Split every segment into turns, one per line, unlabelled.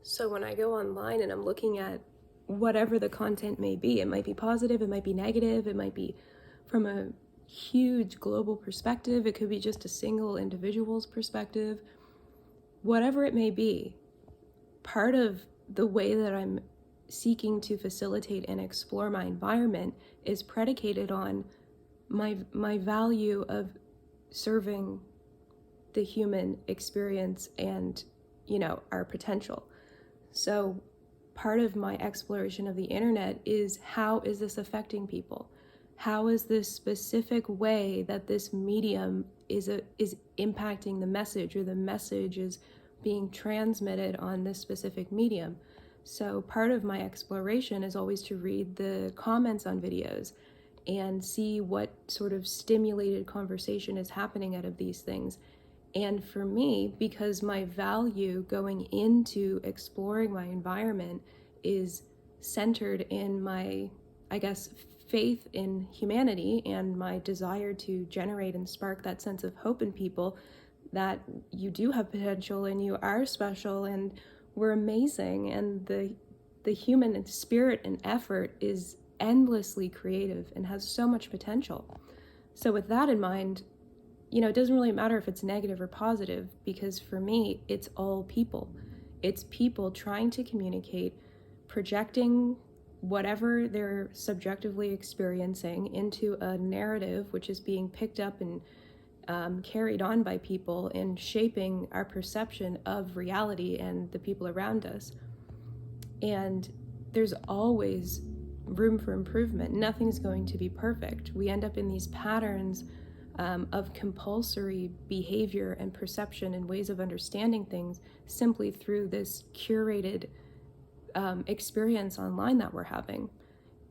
So when I go online and I'm looking at whatever the content may be, it might be positive, it might be negative, it might be from a huge global perspective, it could be just a single individual's perspective, whatever it may be, part of the way that I'm seeking to facilitate and explore my environment is predicated on my value of serving the human experience and, our potential. So part of my exploration of the internet is, how is this affecting people? How is this specific way that this medium is impacting the message, or the message is being transmitted on this specific medium? So part of my exploration is always to read the comments on videos and see what sort of stimulated conversation is happening out of these things. And for me, because my value going into exploring my environment is centered in my, I guess, faith in humanity and my desire to generate and spark that sense of hope in people, that you do have potential and you are special and we're amazing, and the human spirit and effort is endlessly creative and has so much potential. So with that in mind, it doesn't really matter if it's negative or positive, because for me, it's all people. It's people trying to communicate, projecting whatever they're subjectively experiencing into a narrative, which is being picked up and carried on by people and shaping our perception of reality and the people around us. And there's always room for improvement. Nothing's going to be perfect. We end up in these patterns of compulsory behavior and perception and ways of understanding things simply through this curated experience online that we're having.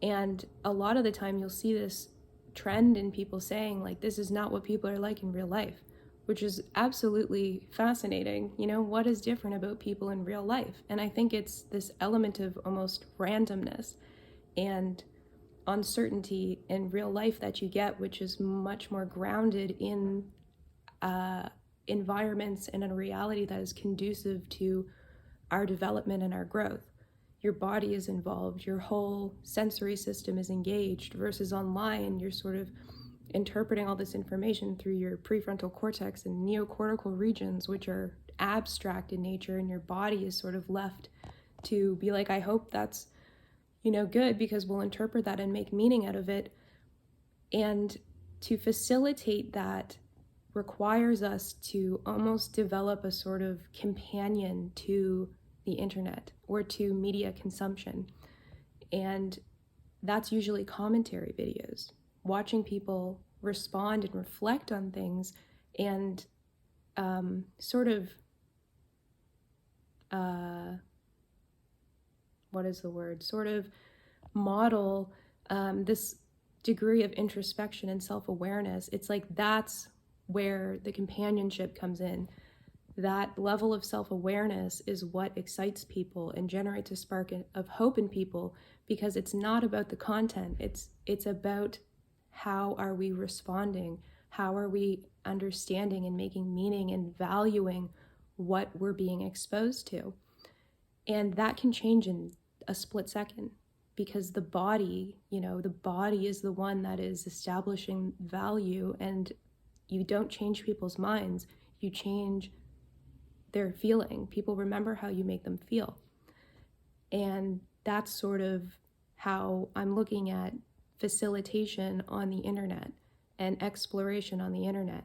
And a lot of the time you'll see this trend in people saying, like, this is not what people are like in real life, which is absolutely fascinating. What is different about people in real life? And I think it's this element of almost randomness and uncertainty in real life that you get, which is much more grounded in environments and in a reality that is conducive to our development and our growth. Your body is involved, your whole sensory system is engaged, versus online, you're sort of interpreting all this information through your prefrontal cortex and neocortical regions, which are abstract in nature, and your body is sort of left to be like, I hope that's good, because we'll interpret that and make meaning out of it. And to facilitate that requires us to almost develop a sort of companion to the internet or to media consumption. And that's usually commentary videos, watching people respond and reflect on things and sort of model this degree of introspection and self-awareness. It's like that's where the companionship comes in. That level of self-awareness is what excites people and generates a spark of hope in people, because it's not about the content. It's about, how are we responding? How are we understanding and making meaning and valuing what we're being exposed to? And that can change in a split second, because the body is the one that is establishing value, and you don't change people's minds, you change their feeling. People remember how you make them feel. And that's sort of how I'm looking at facilitation on the internet and exploration on the internet.